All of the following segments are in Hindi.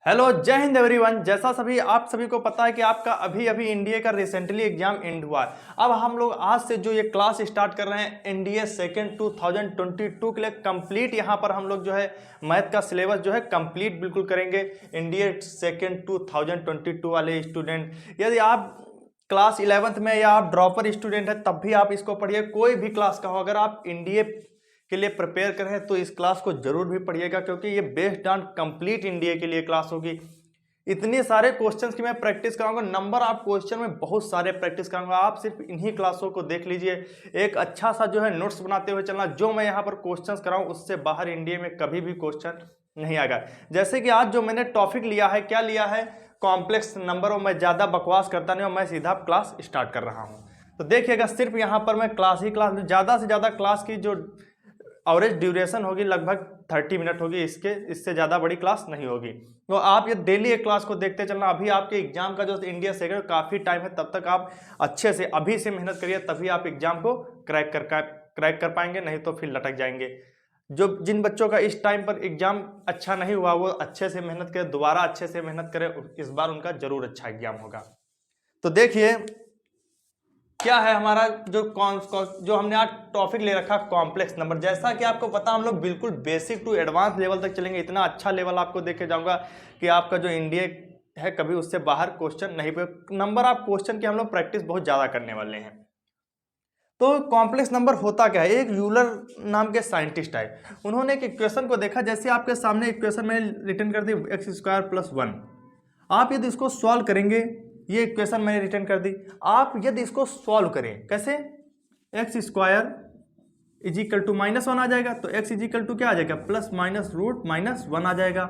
हेलो, जय हिंद एवरीवन। जैसा आप सभी को पता है कि आपका अभी अभी एनडीए का रिसेंटली एग्जाम एंड हुआ है। अब हम लोग आज से जो ये क्लास स्टार्ट कर रहे हैं एनडीए सेकेंड 2022 के लिए कंप्लीट यहाँ पर हम लोग जो है मैथ का सिलेबस जो है कंप्लीट बिल्कुल करेंगे। एनडीए सेकेंड 2022 वाले स्टूडेंट, यदि आप क्लास 11th में या आप ड्रॉपर स्टूडेंट है तब भी आप इसको पढ़िए। कोई भी क्लास का हो, अगर आप एनडीए के लिए प्रिपेयर कर रहे हैं तो इस क्लास को जरूर भी पढ़िएगा, क्योंकि ये बेस्ड ऑन कंप्लीट इंडिया के लिए क्लास होगी। इतने सारे क्वेश्चंस की मैं प्रैक्टिस कराऊंगा, नंबर ऑफ क्वेश्चन में बहुत सारे प्रैक्टिस कराऊंगा। आप सिर्फ इन्हीं क्लासों को देख लीजिए, एक अच्छा सा जो है नोट्स बनाते हुए चलना। जो मैं यहाँ पर क्वेश्चंस कराऊं उससे बाहर इंडिया में कभी भी क्वेश्चन नहीं आएगा। जैसे कि आज जो मैंने टॉपिक लिया है, क्या लिया है, कॉम्प्लेक्स नंबर। और मैं ज़्यादा बकवास करता नहीं हूँ, मैं सीधा क्लास स्टार्ट कर रहा हूँ। तो देखिएगा, सिर्फ यहाँ पर मैं क्लास ज़्यादा से ज़्यादा क्लास की जो एवरेज ड्यूरेशन होगी लगभग 30 मिनट होगी, इससे ज़्यादा बड़ी क्लास नहीं होगी। तो आप ये डेली एक क्लास को देखते चलना। अभी आपके एग्जाम का जो इंडिया सेकेंड काफ़ी टाइम है, तब तक आप अच्छे से अभी से मेहनत करिए, तभी आप एग्जाम को क्रैक कर पाएंगे, नहीं तो फिर लटक जाएंगे। जिन बच्चों का इस टाइम पर एग्जाम अच्छा नहीं हुआ वो अच्छे से मेहनत करें, दोबारा अच्छे से मेहनत करें, इस बार उनका जरूर अच्छा एग्जाम होगा। तो देखिए क्या है हमारा जो हमने आज टॉपिक ले रखा, कॉम्प्लेक्स नंबर। जैसा कि आपको पता, हम लोग बिल्कुल बेसिक टू एडवांस लेवल तक चलेंगे। इतना अच्छा लेवल आपको देके जाऊंगा कि आपका जो इंडिया है कभी उससे बाहर क्वेश्चन नहीं पे। नंबर ऑफ क्वेश्चन की हम लोग प्रैक्टिस बहुत ज़्यादा करने वाले हैं। तो कॉम्प्लेक्स नंबर होता क्या है, एक यूलर नाम के साइंटिस्ट है, उन्होंने एक इक्वेशन को देखा। जैसे आपके सामने इक्वेशन में रिटर्न कर दी x² + 1। आप यदि इसको सॉल्व करेंगे, ये इक्वेशन मैंने रिटर्न कर दी, आप यदि इसको सॉल्व करें कैसे, x² = -1 आ जाएगा, तो x क्या आ जाएगा, ±√-1 आ जाएगा।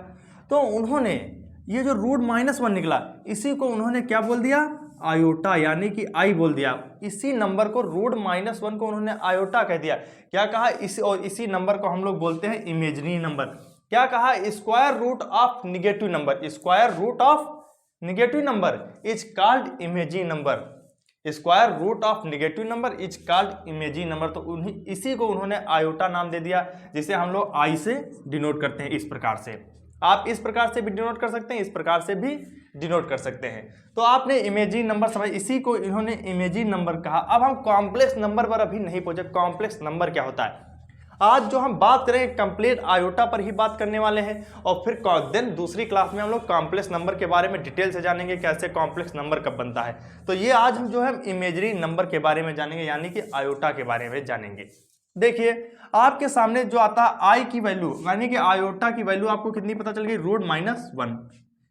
तो उन्होंने ये जो √-1 निकला, इसी को उन्होंने क्या बोल दिया, आयोटा, यानी कि आई बोल दिया। इसी नंबर को √-1 को उन्होंने आयोटा कह दिया। क्या कहा, इसी नंबर को हम लोग बोलते हैं इमेजिनरी नंबर। क्या कहा, square root of negative number, square root of negative number is called imaginary number. Square root of negative number is called imaginary number. तो इसी को उन्होंने आयोटा नाम दे दिया, जिसे हम लोग आई से डिनोट करते हैं। इस प्रकार से आप इस प्रकार से भी डिनोट कर सकते हैं, इस प्रकार से भी डिनोट कर सकते हैं। तो आपने इमेजिनरी नंबर समझ, इसी को इन्होंने इमेजिनरी नंबर कहा। अब हम कॉम्प्लेक्स नंबर पर अभी नहीं पहुंचे। कॉम्प्लेक्स नंबर क्या होता है, आज जो हम बात करें कंप्लीट आयोटा पर ही बात करने वाले हैं। और फिर देन दूसरी क्लास में हम लोग कॉम्प्लेक्स नंबर के बारे में डिटेल से जानेंगे, कैसे कॉम्प्लेक्स नंबर कब बनता है। तो ये आज हम जो है इमेजिनरी नंबर के बारे में जानेंगे, यानी कि आयोटा के बारे में जानेंगे। देखिए आपके सामने जो आता है आई की वैल्यू, यानी कि आयोटा की वैल्यू आपको कितनी पता चल गई, √-1।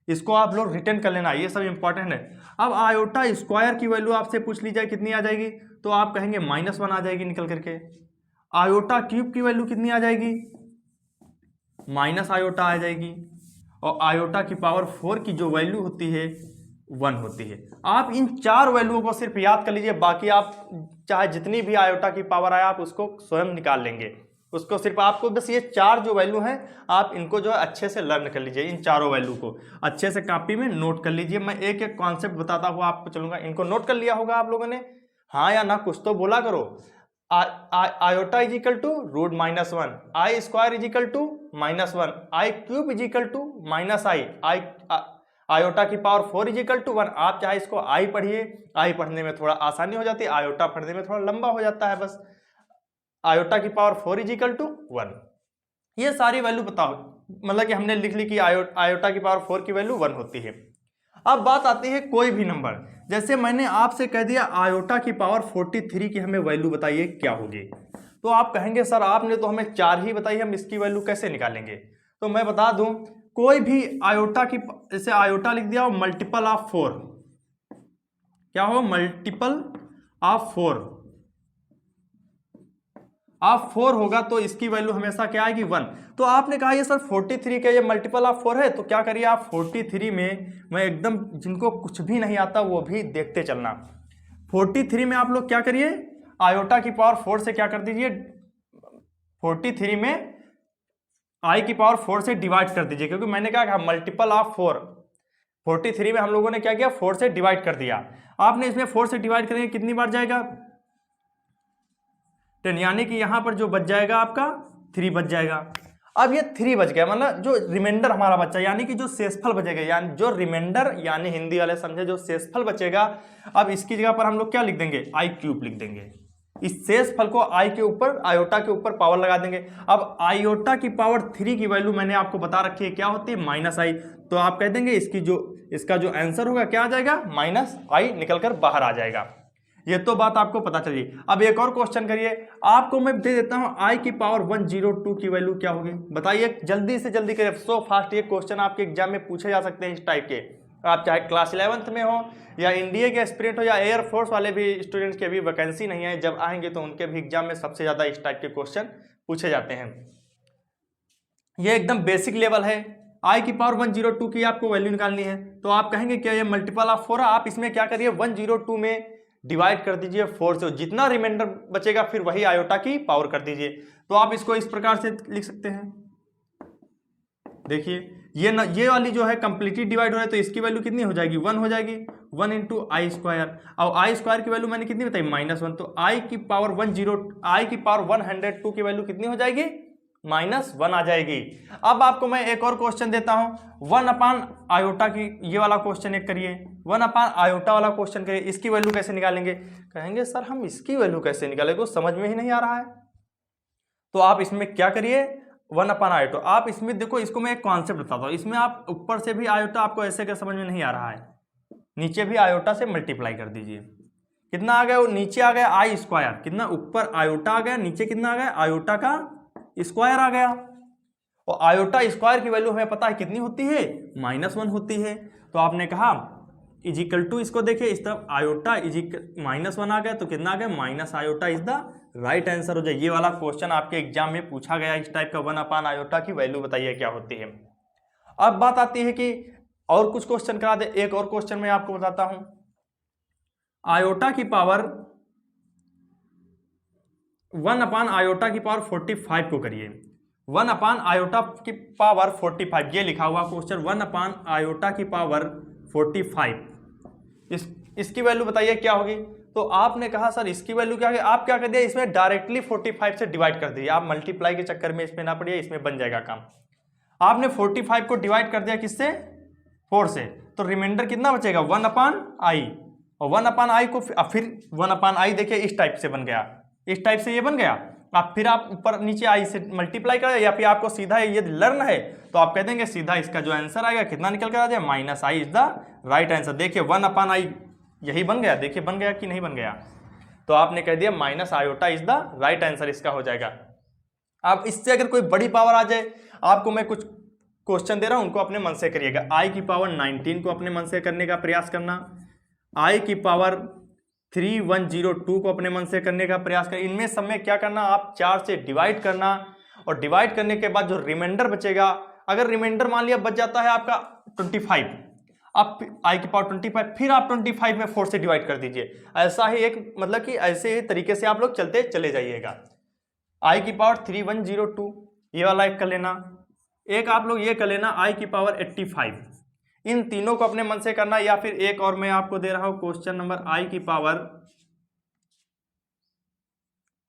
इसको आप लोग रिटर्न कर लेना, ये सब इंपॉर्टेंट है। अब आयोटा स्क्वायर की वैल्यू आपसे पूछ ली जाए कितनी आ जाएगी, तो आप कहेंगे -1 आ जाएगी निकल करके। आयोटा क्यूब की वैल्यू कितनी आ जाएगी, -आयोटा आ जाएगी। और आयोटा की पावर 4 की जो वैल्यू होती है 1 होती है। आप इन 4 वैल्यूओं को सिर्फ याद कर लीजिए, बाकी आप चाहे जितनी भी आयोटा की पावर आए आप उसको स्वयं निकाल लेंगे। उसको सिर्फ आपको बस ये 4 जो वैल्यू हैं आप इनको जो है अच्छे से लर्न कर लीजिए। इन चारों वैल्यू को अच्छे से कॉपी में नोट कर लीजिए। मैं एक एक कॉन्सेप्ट बताता हुआ आपको चलूंगा। इनको नोट कर लिया होगा आप लोगों ने, हाँ या ना, कुछ तो बोला करो। Iota = √-1, i square = -1, I cube = -i, iota की पावर 4 = 1। आप चाहे इसको आई पढ़िए, आई पढ़ने में थोड़ा आसानी हो जाती है, आयोटा पढ़ने में थोड़ा लंबा हो जाता है। बस आयोटा की पावर 4 = 1, ये सारी वैल्यू बताओ, मतलब कि हमने लिख ली कि आयोटा की पावर 4 की वैल्यू 1 होती है। अब बात आती है कोई भी नंबर, जैसे मैंने आपसे कह दिया आयोटा की पावर 43 की हमें वैल्यू बताइए क्या होगी। तो आप कहेंगे सर आपने तो हमें 4 ही बताई, हम इसकी वैल्यू कैसे निकालेंगे। तो मैं बता दूं, कोई भी आयोटा की, जैसे आयोटा लिख दिया हो मल्टीपल ऑफ 4, क्या हो, मल्टीपल ऑफ 4 होगा तो इसकी वैल्यू हमेशा क्या आएगी, 1। तो आपने कहा ये सर 43 का ये मल्टीपल ऑफ 4 है, तो क्या करिए आप 43 में, मैं एकदम जिनको कुछ भी नहीं आता वो भी देखते चलना। 43 में आप लोग क्या करिए, आयोटा की पावर 4 से क्या कर दीजिए, 43 में आई की पावर 4 से डिवाइड कर दीजिए, क्योंकि मैंने क्या कहा मल्टीपल ऑफ 4। 43 में हम लोगों ने क्या किया, 4 से डिवाइड कर दिया। आपने इसमें 4 से डिवाइड करेंगे कितनी बार जाएगा, 10, यानी कि यहां पर जो बच जाएगा आपका 3 बच जाएगा। अब ये 3 बच गया, मतलब जो रिमाइंडर हमारा बच्चा, यानी कि जो शेषफल बचेगा, यानी जो रिमाइंडर, यानी हिंदी वाले समझे जो शेषफल बचेगा, अब इसकी जगह पर हम लोग क्या लिख देंगे, आई क्यूब लिख देंगे। इस शेषफल को आई के ऊपर, आयोटा के ऊपर पावर लगा देंगे। अब आयोटा की पावर 3 की वैल्यू मैंने आपको बता रखी है क्या होती है, माइनस आई। तो आप कह देंगे इसका जो आंसर होगा क्या आ जाएगा, माइनस आई निकलकर बाहर आ जाएगा। ये तो बात आपको पता चली। अब एक और क्वेश्चन करिए, आपको मैं दे देता हूं आई की पावर 102 की वैल्यू क्या होगी, बताइए जल्दी से जल्दी करिए, सो फास्ट। ये क्वेश्चन आपके एग्जाम में पूछे जा सकते हैं इस टाइप के, आप चाहे क्लास 11th में हो या इंडिया के एस्पिरेंट हो या एयरफोर्स वाले भी स्टूडेंट्स की अभी वैकेंसी नहीं है, जब आएंगे तो उनके भी एग्जाम में सबसे ज्यादा इस टाइप के क्वेश्चन पूछे जाते हैं। ये एकदम बेसिक लेवल है। आई की पावर 102 की आपको वैल्यू निकालनी है, तो आप कहेंगे क्या ये मल्टीपल ऑफ 4 है, आप इसमें क्या करिए 102 में डिवाइड कर दीजिए 4 से, जितना रिमाइंडर बचेगा फिर वही आयोटा की पावर कर दीजिए। तो आप इसको इस प्रकार से लिख सकते हैं, देखिए ये वाली जो है कंप्लीटली डिवाइड हो रहा है, तो इसकी वैल्यू कितनी हो जाएगी, 1 हो जाएगी, 1 इंटू आई स्क्वायर। अब आई स्क्वायर की वैल्यू मैंने कितनी बताई, -1, तो आई की पावर 102 की वैल्यू कितनी हो जाएगी, -1 आ जाएगी। अब आपको मैं एक और क्वेश्चन देता हूं, 1 अपान आयोटा की, ये वाला क्वेश्चन एक करिए, 1 अपान आयोटा वाला क्वेश्चन करिए, इसकी वैल्यू कैसे निकालेंगे, कहेंगे सर हम इसकी वैल्यू कैसे निकालेंगे, तो समझ में ही नहीं आ रहा है। तो आप इसमें क्या करिए, 1 अपान आयोटा, आप इसमें देखो, इसको मैं एक कॉन्सेप्ट बताता हूँ, इसमें आप ऊपर से भी आयोटा आपको ऐसे क्या समझ में नहीं आ रहा है, नीचे भी आयोटा से मल्टीप्लाई कर दीजिए, कितना आ गया, वो नीचे आ गया आई स्क्वायर, कितना ऊपर आयोटा आ गया, नीचे कितना आ गया, आयोटा का स्क्वायर आ गया। और आयोटा स्क्वायर की वैल्यू हमें पता है कितनी होती है, -1 होती है। तो आपने कहा इजिकल टू, इसको देखिए इस तरफ आयोटा -1 आ गया, तो कितना आ गया, minus iota is the right answer हो जाए। ये वाला क्वेश्चन आपके एग्जाम में पूछा गया इस टाइप का, 1 अपान आयोटा की वैल्यू बताइए क्या होती है। अब बात आती है कि और कुछ क्वेश्चन करा दे, एक और क्वेश्चन मैं आपको बताता हूं, आयोटा की पावर 1 अपान आयोटा की पावर 45 को करिए, 1 अपान आयोटा की पावर 45, ये लिखा हुआ क्वेश्चन, 1 अपान आयोटा की पावर 45, इसकी वैल्यू बताइए क्या होगी। तो आपने कहा सर इसकी वैल्यू क्या होगी, आप क्या कर दिया, इसमें डायरेक्टली 45 से डिवाइड कर दिया, आप मल्टीप्लाई के चक्कर में इसमें ना पड़िए, इसमें बन जाएगा काम। आपने 45 को डिवाइड कर दिया किससे, 4 से, तो रिमाइंडर कितना बचेगा, 1 अपान आई, और 1 अपान आई को फिर 1 अपान आई देखिए इस टाइप से बन गया, इस टाइप से ये बन गया। आप फिर आप ऊपर नीचे आई से मल्टीप्लाई कर, या फिर आपको सीधा ये लर्न है तो आप कह देंगे सीधा इसका जो आंसर आएगा कितना निकल कर आ जाए, -i is the right answer. देखिए 1 अपान आई यही बन गया, देखिए बन गया कि नहीं बन गया, तो आपने कह दिया minus iota is the right answer, इसका हो जाएगा। अब इससे अगर कोई बड़ी पावर आ जाए, आपको मैं कुछ क्वेश्चन दे रहा हूं, उनको अपने मन से करिएगा। आई की पावर 19 को अपने मन से करने का प्रयास करना, आई की पावर 3102 को अपने मन से करने का प्रयास करें। इनमें सब में क्या करना, आप 4 से डिवाइड करना, और डिवाइड करने के बाद जो रिमाइंडर बचेगा, अगर रिमाइंडर मान लिया बच जाता है आपका 25, आप आई की पावर 25, फिर आप 25 में 4 से डिवाइड कर दीजिए। ऐसा ही एक मतलब कि ऐसे ही तरीके से आप लोग चलते चले जाइएगा। आई की पावर 3102 ये वाला एक कर लेना, एक आप लोग ये कर लेना आई की पावर 85, इन तीनों को अपने मन से करना। या फिर एक और मैं आपको दे रहा हूं क्वेश्चन नंबर आई की पावर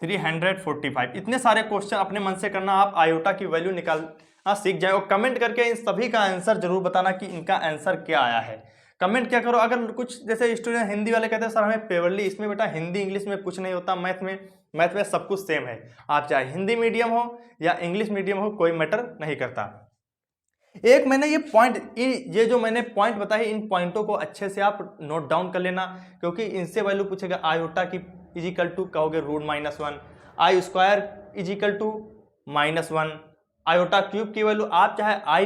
345, इतने सारे क्वेश्चन अपने मन से करना, आप आयोटा की वैल्यू निकालना सीख जाए। और कमेंट करके इन सभी का आंसर जरूर बताना कि इनका आंसर क्या आया है, कमेंट क्या करो। अगर कुछ जैसे स्टूडेंट हिंदी वाले कहते हैं सर हमें पेवरली, इसमें बेटा हिंदी इंग्लिश में कुछ नहीं होता, मैथ में सब कुछ सेम है, आप चाहे हिंदी मीडियम हो या इंग्लिश मीडियम हो, कोई मैटर नहीं करता। एक मैंने ये जो मैंने पॉइंट बताए, इन पॉइंटों को अच्छे से आप नोट डाउन कर लेना, क्योंकि इनसे वैल्यू पूछेगा। आयोटा की इजिकल टू कहोगे √-1, i square is equal to -1, iota cube की वैल्यू आप चाहे आई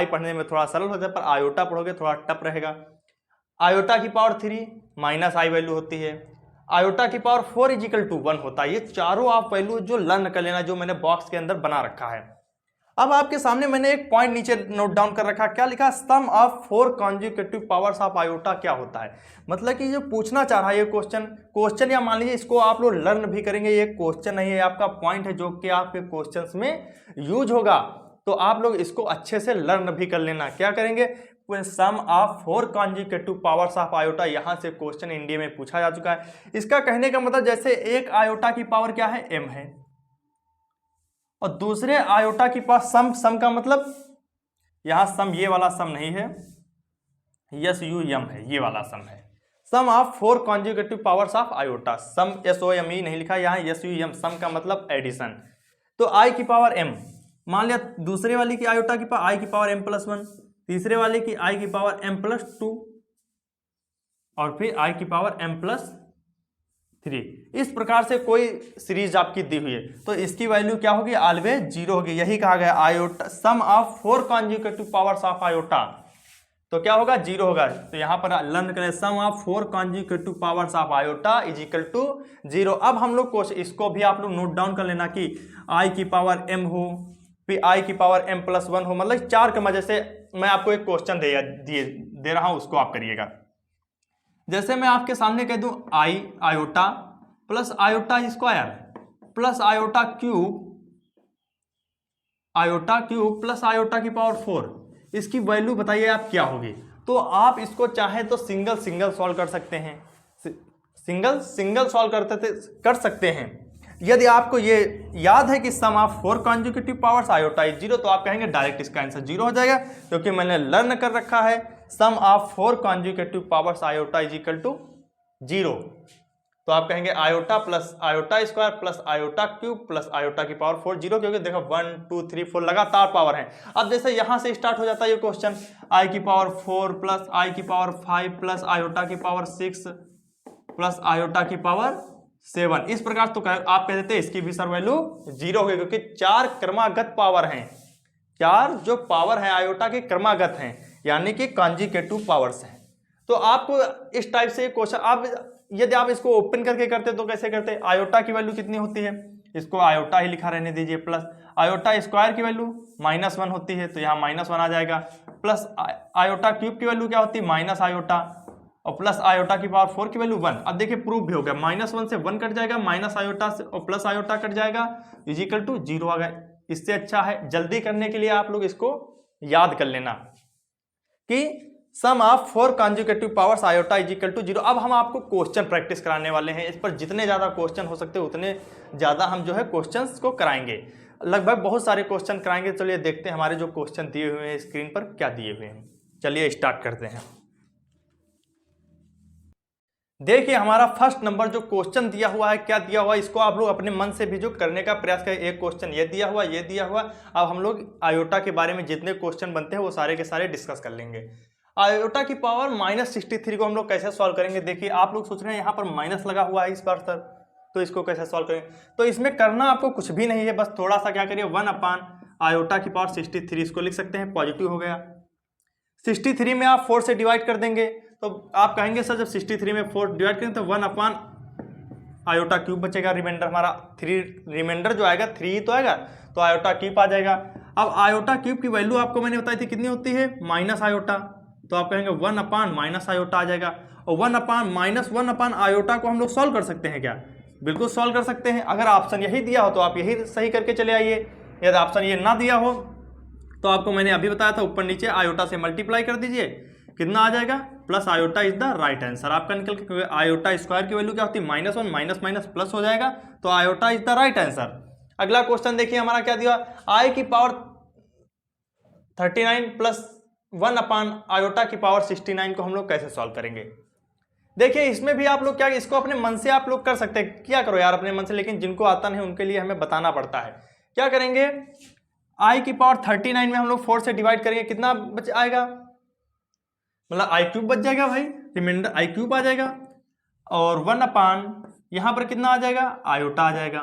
पढ़ने में थोड़ा सरल होता है, पर आयोटा पढ़ोगे थोड़ा टफ रहेगा। आयोटा की पावर 3 -i वैल्यू होती है, आयोटा की पावर 4 इजिकल टू 1 होता है। ये चारों आप वैल्यू जो लर्न कर लेना, जो मैंने बॉक्स के अंदर बना रखा है। अब आपके सामने मैंने एक पॉइंट नीचे नोट डाउन कर रखा, क्या लिखा, sum of 4 consecutive powers of iota क्या होता है। मतलब कि जो पूछना चाह रहा है ये क्वेश्चन या मान लीजिए इसको आप लोग लर्न भी करेंगे, ये क्वेश्चन नहीं है, आपका पॉइंट है जो कि आपके क्वेश्चंस में यूज होगा, तो आप लोग इसको अच्छे से लर्न भी कर लेना। क्या करेंगे, sum of 4 consecutive powers of iota, यहां से क्वेश्चन इंडिया में पूछा जा चुका है। इसका कहने का मतलब जैसे एक आयोटा की पावर क्या है, m है, और दूसरे आयोटा के पास सम का मतलब यहां सम ये वाला सम नहीं है, यस यू एम है, ये वाला सम है, sum of 4 conjugative powers of iota. Sum SOME नहीं लिखा यहाँ, SUM, सम का मतलब एडिशन। तो आई की पावर m, मान लिया दूसरे वाली की आयोटा की पावर आई की पावर m+1, तीसरे वाले की आई की पावर m+2 और फिर आई की पावर m+3। इस प्रकार से कोई सीरीज आपकी दी हुई है तो इसकी वैल्यू क्या होगी, ऑलवेज 0 होगी। यही कहा गया iota sum of 4 conjugative powers of iota, तो क्या होगा, 0 होगा। तो यहां पर लर्न करें sum of 4 conjugative powers of iota is equal to 0। अब हम लोग को इसको भी आप लोग नोट डाउन कर लेना कि आई की पावर m हो, फिर आई की पावर m+1 हो, मतलब 4 क्रम। जैसे मैं आपको एक क्वेश्चन दे रहा हूं, उसको आप करिएगा। जैसे मैं आपके सामने कह दूं i iota plus iota square plus iota cube plus iota की पावर 4, इसकी वैल्यू बताइए आप क्या होगी। तो आप इसको चाहे तो सिंगल सॉल्व कर सकते हैं, सिंगल सॉल्व कर सकते हैं। यदि आपको ये याद है कि sum of 4 conjugative powers iota is 0, तो आप कहेंगे डायरेक्ट इसका आंसर 0 हो जाएगा, क्योंकि मैंने लर्न कर रखा है sum of 4 conjugative powers iota is equal to 0। तो आप कहेंगे iota plus iota square plus iota cube plus iota की पावर 4 0, क्योंकि देखो 1 2 3 4 लगातार पावर है। अब जैसे यहां से स्टार्ट हो जाता है ये क्वेश्चन, आई की पावर 4 प्लस आई की पावर 5 प्लस आयोटा की पावर 6 प्लस आयोटा की पावर 7, इस प्रकार तो आप कह देते इसकी भी सर वैल्यू 0 होगी, क्योंकि 4 क्रमागत पावर हैं, 4 जो पावर है आयोटा के क्रमागत हैं, यानी कि कॉन्जुगेटिव पावर्स हैं। तो आपको इस टाइप से क्वेश्चन, आप यदि आप इसको ओपन करके करते तो कैसे करते, आयोटा की वैल्यू कितनी होती है, इसको आयोटा ही लिखा रहने दीजिए, प्लस आयोटा स्क्वायर की वैल्यू -1 होती है, तो यहाँ -1 आ जाएगा, प्लस आयोटा क्यूब की वैल्यू क्या होती है माइनस आयोटा, और प्लस आयोटा की पावर 4 की वैल्यू 1। अब देखिए प्रूफ भी हो गया, -1 से 1 कट जाएगा, माइनस आयोटा से और प्लस आयोटा कट जाएगा, इज इक्वल टू 0 आ गया। इससे अच्छा है जल्दी करने के लिए आप लोग इसको याद कर लेना कि sum of 4 conjugative powers iota is equal to 0। अब हम आपको क्वेश्चन प्रैक्टिस कराने वाले हैं, इस पर जितने ज्यादा क्वेश्चन हो सकते हैं उतने ज्यादा हम जो है क्वेश्चंस को कराएंगे, लगभग बहुत सारे क्वेश्चन कराएंगे। चलिए देखते हैं हमारे जो क्वेश्चन दिए हुए हैं स्क्रीन पर क्या दिए हुए हैं। चलिए स्टार्ट करते हैं। देखिए हमारा फर्स्ट नंबर जो क्वेश्चन दिया हुआ है, क्या दिया हुआ है, इसको आप लोग अपने मन से भी जो करने का प्रयास करें। एक क्वेश्चन ये दिया हुआ। अब हम लोग आयोटा के बारे में जितने क्वेश्चन बनते हैं वो सारे के सारे डिस्कस कर लेंगे। आयोटा की पावर -63 को हम लोग कैसे सॉल्व करेंगे। देखिए आप लोग सोच रहे हैं यहाँ पर माइनस लगा हुआ है इस बार सर, तो इसको कैसे सॉल्व करेंगे। तो इसमें करना आपको कुछ भी नहीं है, बस थोड़ा सा क्या करिए 1 आयोटा की पावर 63, इसको लिख सकते हैं, पॉजिटिव हो गया। 63 में आप 4 से डिवाइड कर देंगे, तो आप कहेंगे सर जब 63 में 4 डिवाइड करें तो 1 आयोटा क्यूब बचेगा, रिमाइंडर हमारा 3, रिमाइंडर जो आएगा 3 ही तो आएगा, तो आयोटा क्यूब आ जाएगा। अब आयोटा क्यूब की वैल्यू आपको मैंने बताई थी कितनी होती है, माइनस आयोटा, तो आप कहेंगे 1 माइनस आयोटा आ जाएगा। और 1 आयोटा को हम लोग सॉल्व कर सकते हैं क्या, बिल्कुल सॉल्व कर सकते हैं। अगर ऑप्शन यही दिया हो तो आप यही सही करके चले आइए, यदि ऑप्शन ये ना दिया हो तो आपको मैंने अभी बताया था ऊपर नीचे आयोटा से मल्टीप्लाई कर दीजिए, कितना आ जाएगा, plus iota is the right answer आपका निकल के, क्योंकि आयोटा स्क्वायर की वैल्यू क्या होती है -1 माइनस माइनस प्लस हो जाएगा, तो iota is the right answer. अगला क्वेश्चन देखिए हमारा क्या दिया, आई की पावर 39 प्लस 1 आयोटा की पावर 69 को हम लोग कैसे सॉल्व करेंगे। देखिए इसमें भी आप लोग क्या, इसको अपने मन से आप लोग कर सकते हैं, क्या करो यार अपने मन से, लेकिन जिनको आता नहीं उनके लिए हमें बताना पड़ता है। क्या करेंगे, आई की पावर 39 में हम लोग 4 से डिवाइड करेंगे, कितना बच आएगा, मतलब आई क्यूब बच जाएगा भाई, रिमाइंडर आई क्यूब आ जाएगा, और 1 यहां पर कितना आ जाएगा, आयोटा आ जाएगा,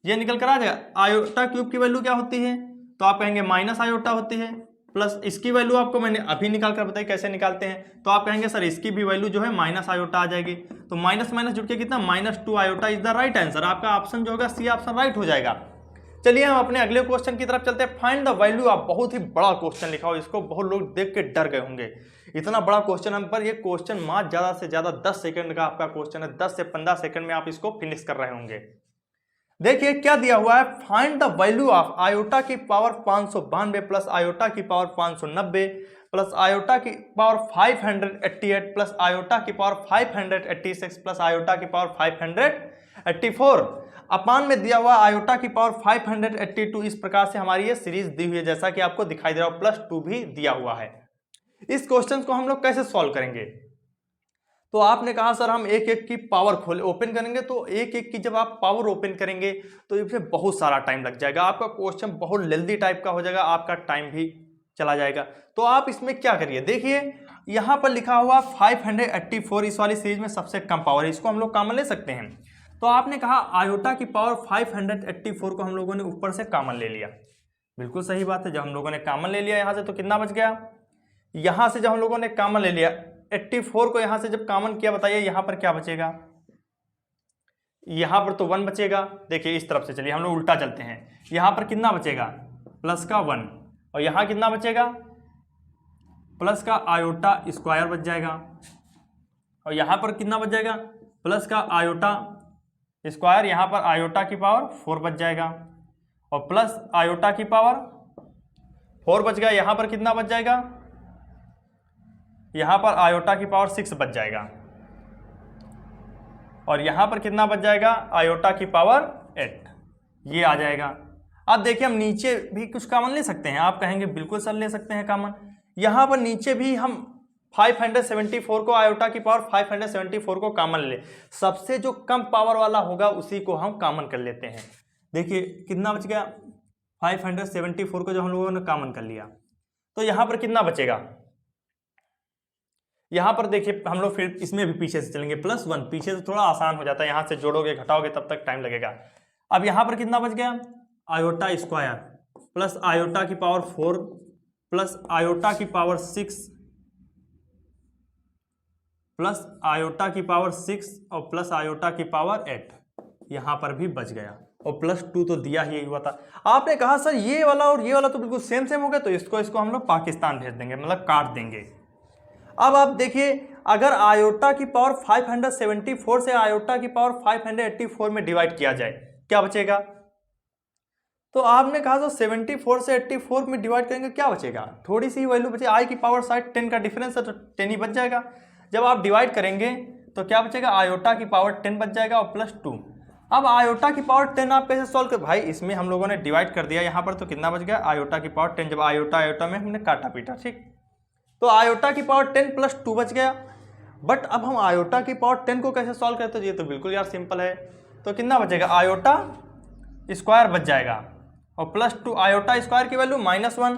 ये निकल कर आ जाएगा। आयोटा क्यूब की वैल्यू क्या होती है, तो आप कहेंगे माइनस आयोटा होती है, प्लस इसकी वैल्यू आपको मैंने अभी निकाल कर बताई कैसे निकालते हैं, तो आप कहेंगे सर इसकी भी वैल्यू जो है माइनस आयोटा आ जाएगी, तो माइनस माइनस जुड़ के कितना -2 iota is the right answer. आपका ऑप्शन जो होगा सी ऑप्शन राइट हो जाएगा। चलिए हम अपने अगले क्वेश्चन की तरफ चलते हैं। फाइंड द वैल्यू ऑफ, बहुत ही बड़ा क्वेश्चन लिखा हो, इसको बहुत लोग देख के डर गए होंगे, इतना बड़ा क्वेश्चन हम पर। ये क्वेश्चन मात्र ज्यादा से ज्यादा 10 सेकंड का आपका क्वेश्चन है, 10 से 15 सेकंड में आप इसको फिनिश कर रहे होंगे। देखिए क्या दिया हुआ है, find the value of iota की पावर 592 प्लस आयोटा की पावर 590 प्लस आयोटा की पावर 588 प्लस आयोटा की पावर 586 प्लस आयोटा की पावर 584। अपान में दिया हुआ आयोटा की पावर 582, इस प्रकार से हमारी ये सीरीज दी हुई है, जैसा कि आपको दिखाई दे रहा हो, +2 भी दिया हुआ है। इस क्वेश्चन को हम लोग कैसे सॉल्व करेंगे? तो आपने कहा सर हम एक एक की पावर खोल ओपन करेंगे, तो एक एक की जब आप पावर ओपन करेंगे तो इसमें बहुत सारा टाइम लग जाएगा, आपका क्वेश्चन बहुत लेंथी टाइप का हो जाएगा, आपका टाइम भी चला जाएगा। तो आप इसमें क्या करिए, देखिए यहां पर लिखा हुआ 584 इस वाली सीरीज में सबसे कम पावर है, इसको हम लोग कॉमन ले सकते हैं। तो आपने कहा आयोटा की पावर 584 को हम लोगों ने ऊपर से कॉमन ले लिया, बिल्कुल सही बात है। जब हम लोगों ने कॉमन ले लिया यहां से तो कितना बच गया, यहां से जब हम लोगों ने कॉमन ले लिया 84 को यहां से जब कॉमन किया, बताइए यहां पर क्या बचेगा, यहां पर तो 1 बचेगा। देखिए इस तरफ से चलिए हम लोग उल्टा चलते हैं, यहां पर कितना बचेगा, प्लस का 1, और यहां कितना बचेगा, प्लस का आयोटा स्क्वायर बच जाएगा, और यहां पर कितना बच जाएगा, प्लस का आयोटा स्क्वायर, यहां पर आयोटा की पावर 4 बच जाएगा, और प्लस आयोटा की पावर 4 बच गया, यहां पर कितना बच जाएगा, यहां पर आयोटा की पावर 6 बच जाएगा, और यहां पर कितना बच जाएगा, आयोटा की पावर 8, ये आ जाएगा। अब देखिए हम नीचे भी कुछ कॉमन ले सकते हैं, आप कहेंगे बिल्कुल सर ले सकते हैं कॉमन, यहां पर नीचे भी हम 574 को आयोटा की पावर 574 को कॉमन ले, सबसे जो कम पावर वाला होगा उसी को हम कॉमन कर लेते हैं। देखिए कितना बच गया, 574 को जो हम लोगों ने कॉमन कर लिया, तो यहां पर कितना बचेगा, यहां पर देखिए हम लोग फिर इसमें भी पीछे से चलेंगे, +1, पीछे से थोड़ा आसान हो जाता है, यहां से जोड़ोगे घटाओगे तब तक टाइम लगेगा। अब यहां पर कितना बच गया, आयोटा स्क्वायर प्लस आयोटा की पावर 4 प्लस आयोटा की पावर 6 प्लस आयोटा की पावर 6 और प्लस आयोटा की पावर 8, यहां पर भी बच गया, और +2 तो दिया ही हुआ था। आपने कहा सर ये वाला और ये वाला तो बिल्कुल सेम सेम हो गया, तो इसको हम लोग पाकिस्तान भेज देंगे, मतलब काट देंगे। अब आप देखिए अगर आयोटा की पावर 574 से आयोटा की पावर 584 में डिवाइड किया जाए क्या बचेगा, तो आपने कहा तो 74 से 84 में डिवाइड करेंगे क्या बचेगा, थोड़ी सी वैल्यू बचे, आई की पावर साइड 10 का डिफरेंस है तो 10 ही बच जाएगा। जब आप डिवाइड करेंगे तो क्या बचेगा, आयोटा की पावर 10 बच जाएगा और +2। अब आयोटा की पावर 10 आप कैसे सॉल्व कर, भाई इसमें हम लोगों ने डिवाइड कर दिया यहाँ पर, तो कितना बच गया, आयोटा की पावर 10, जब आयोटा आयोटा में हमने काटा पीटा, ठीक, तो आयोटा की पावर 10 +2 बच गया। बट अब हम आयोटा की पावर 10 को कैसे सॉल्व करते हैं, ये तो बिल्कुल यार सिंपल है, तो कितना बचेगा, आयोटा स्क्वायर बच जाएगा और +2, आयोटा स्क्वायर की वैल्यू -1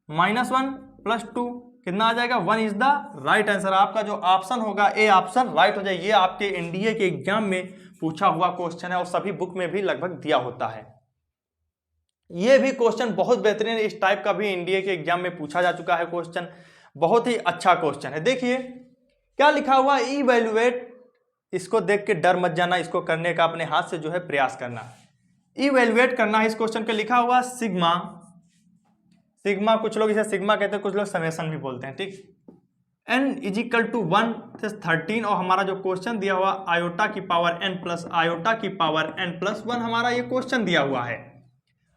+2 कितना आ जाएगा, 1 इज द राइट आंसर। आपका जो ऑप्शन होगा ए ऑप्शन राइट हो जाए। ये आपके एनडीए के एग्जाम में पूछा हुआ क्वेश्चन है और सभी बुक में भी लगभग दिया होता है। ये भी क्वेश्चन बहुत बेहतरीन, इस टाइप का भी एनडीए के एग्जाम में पूछा जा चुका है क्वेश्चन, बहुत ही अच्छा क्वेश्चन है। देखिए क्या लिखा हुआ, इवैल्यूएट, इसको देख के डर मत जाना, इसको करने का अपने हाथ से जो है प्रयास करना, इवैल्यूएट करना है। इस क्वेश्चन के लिखा हुआ सिग्मा, कुछ लोग इसे सिग्मा कहते हैं, कुछ लोग समेशन भी बोलते हैं, ठीक, n = 1 से 13, और हमारा जो क्वेश्चन दिया हुआ आयोटा की पावर n प्लस आयोटा की पावर n+1 हमारा ये क्वेश्चन दिया हुआ है।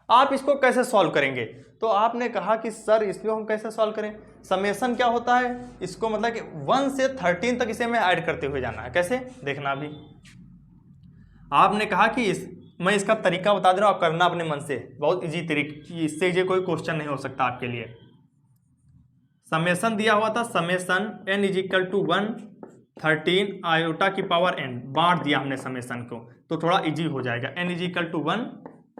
आप इसको कैसे सॉल्व करेंगे, तो आपने कहा कि सर इसको हम कैसे सॉल्व करें, समेशन क्या होता है, इसको मतलब कि 1 से 13 तक इसे मैं ऐड करते हुए जाना है, कैसे देखना। अभी आपने कहा कि मैं इसका तरीका बता दे रहा हूँ, आप करना अपने मन से, बहुत इजी तरीका, इससे ये कोई क्वेश्चन नहीं हो सकता आपके लिए। समेशन दिया हुआ था, समेशन n = 1 13 आयोटा की पावर n, बांट दिया हमने समेशन को तो थोड़ा इजी हो जाएगा, n = 1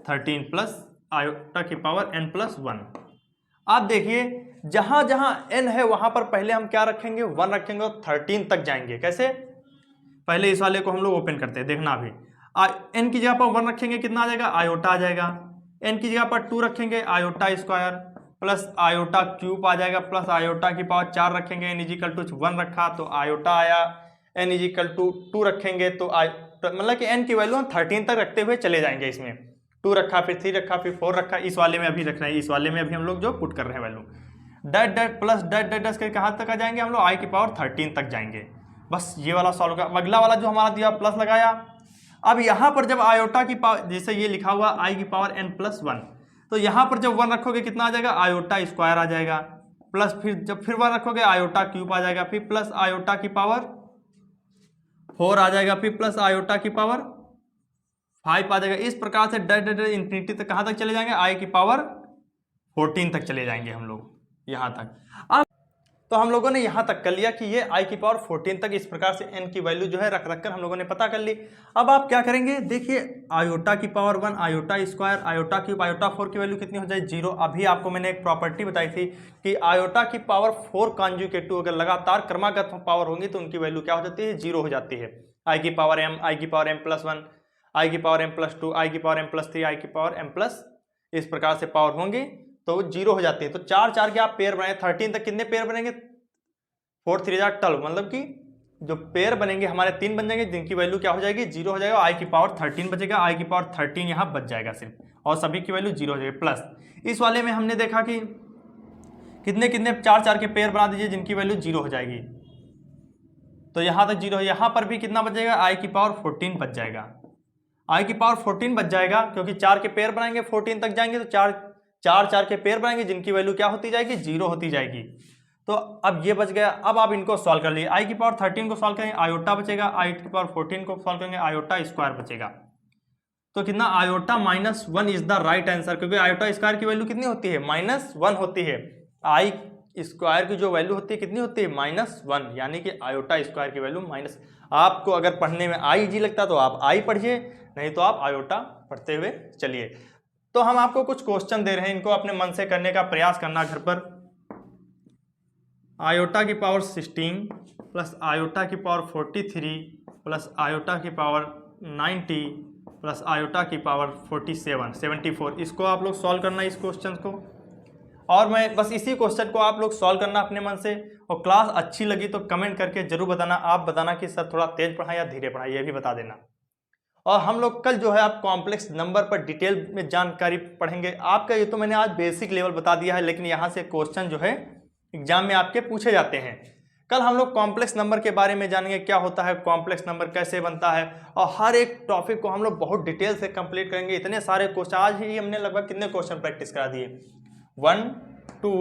13 प्लस आयोटा की पावर n+1। आप देखिए जहां जहां n है वहां पर पहले हम क्या रखेंगे, 1 रखेंगे और 13 तक जाएंगे। कैसे, पहले इस वाले को हम लोग ओपन करते हैं, देखना अभी n की जगह पर 1 रखेंगे कितना आ जाएगा, आयोटा आ जाएगा, n की जगह पर 2 रखेंगे iota square plus iota cube आ जाएगा, प्लस आयोटा की पावर 4 रखेंगे, n = 1 रखा तो आयोटा आया, n = 2 रखेंगे तो मतलब कि n की वैल्यू हम 13 तक रखते हुए चले जाएंगे। इसमें 2 रखा, फिर 3 रखा, फिर 4 रखा, इस वाले में अभी रख रहे हैं, इस वाले में अभी हम लोग जो पुट कर रहे हैं value, that that plus that that that करके कहाँ तक आ जाएंगे हम लोग, i की पावर 13 तक जाएंगे। बस ये वाला सॉल्व कर, अगला वाला जो हमारा दिया प्लस लगाया। अब यहाँ पर जब आयोटा की पावर, जैसे ये लिखा हुआ i की पावर n+1, तो यहाँ पर जब 1 रखोगे कितना आ जाएगा, आयोटा स्क्वायर आ जाएगा, प्लस फिर जब फिर 1 रखोगे आयोटा क्यूब आ जाएगा, फिर प्लस आयोटा की पावर 4 आ जाएगा, फिर प्लस आयोटा की पावर 5 आ जाएगा। इस प्रकार से इंफिनिटी तक कहाँ तक चले जाएंगे, आई की पावर 14 तक चले जाएंगे हम लोग यहाँ तक। अब तो हम लोगों ने यहाँ तक कर लिया कि ये आई की पावर 14 तक इस प्रकार से n की वैल्यू जो है रख रख कर हम लोगों ने पता कर ली। अब आप क्या करेंगे, देखिए आयोटा की power 1, iota square, iota cube, iota 4 की वैल्यू कितनी हो जाए 0। अभी आपको मैंने एक प्रॉपर्टी बताई थी कि आयोटा की पावर 4 कॉन्जुगेटिव अगर लगातार क्रमागत पावर होंगी तो उनकी वैल्यू क्या हो जाती है, 0 हो जाती है। आई की पावर m, आई की पावर m+1, आई की पावर m+2, आई की पावर m+3, आई की पावर m+, इस प्रकार से पावर होंगी तो 0 हो जाती है। तो 4 4 के आप पेयर बनाए, 13 तक कितने पेयर बनेंगे, 4 3 12, मतलब कि जो पेयर बनेंगे हमारे 3 बन जाएंगे जिनकी वैल्यू क्या हो जाएगी, 0 हो जाएगा। आई की पावर 13 बचेगा, आई की पावर 13 यहाँ बच जाएगा सिर्फ, और सभी की वैल्यू 0 हो जाएगी। प्लस इस वाले में हमने देखा कि कितने कितने 4 4 के पेयर बना दीजिए जिनकी वैल्यू 0 हो जाएगी, तो यहाँ तक 0 है। यहाँ पर भी कितना बच जाएगा, आई की पावर 14 बच जाएगा, आई की पावर 14 बच जाएगा, क्योंकि 4 के पेयर बनाएंगे 14 तक जाएंगे तो 4 4 के पेयर बनाएंगे जिनकी वैल्यू क्या होती जाएगी, 0 होती जाएगी। तो अब ये बच गया। अब आप इनको सॉल्व कर लिए, आई की पावर 13 को सॉल्व करेंगे आयोटा बचेगा, आई की पावर 14 को सॉल्व करेंगे आयोटा स्क्वायर बचेगा। तो कितना, iota -1 is the right answer, क्योंकि आयोटा स्क्वायर की वैल्यू कितनी होती है, -1 होती है। आई स्क्वायर की जो वैल्यू होती है कितनी होती है, -1, यानी कि आयोटा स्क्वायर की वैल्यू माइनस। आपको अगर पढ़ने में आई इजी लगता तो आप आई पढ़िए, नहीं तो आप आयोटा पढ़ते हुए चलिए। तो हम आपको कुछ क्वेश्चन दे रहे हैं, इनको अपने मन से करने का प्रयास करना घर पर। आयोटा की पावर 16 प्लस आयोटा की पावर 43 प्लस आयोटा की पावर 90 प्लस आयोटा की पावर 74, इसको आप लोग सॉल्व करना इस क्वेश्चन को। और मैं बस इसी क्वेश्चन को आप लोग सॉल्व करना अपने मन से। और क्लास अच्छी लगी तो कमेंट करके जरूर बताना, आप बताना कि सर थोड़ा तेज पढ़ाएं या धीरे पढ़ाएं, ये भी बता देना। और हम लोग कल जो है आप कॉम्प्लेक्स नंबर पर डिटेल में जानकारी पढ़ेंगे। आपका ये तो मैंने आज बेसिक लेवल बता दिया है, लेकिन यहाँ से क्वेश्चन जो है एग्जाम में आपके पूछे जाते हैं। कल हम लोग कॉम्प्लेक्स नंबर के बारे में जानेंगे, क्या होता है कॉम्प्लेक्स नंबर, कैसे बनता है, और हर एक टॉपिक को हम लोग बहुत डिटेल से कंप्लीट करेंगे। इतने सारे क्वेश्चन, आज ही हमने लगभग कितने क्वेश्चन प्रैक्टिस करा दिए, 1 2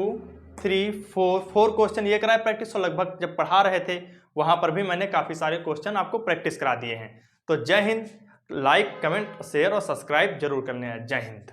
3 4 क्वेश्चन ये कराए प्रैक्टिस। और लगभग जब पढ़ा रहे थे वहाँ पर भी मैंने काफ़ी सारे क्वेश्चन आपको प्रैक्टिस करा दिए हैं। तो जय हिंद, लाइक कमेंट शेयर और सब्सक्राइब जरूर करने हैं। जय हिंद।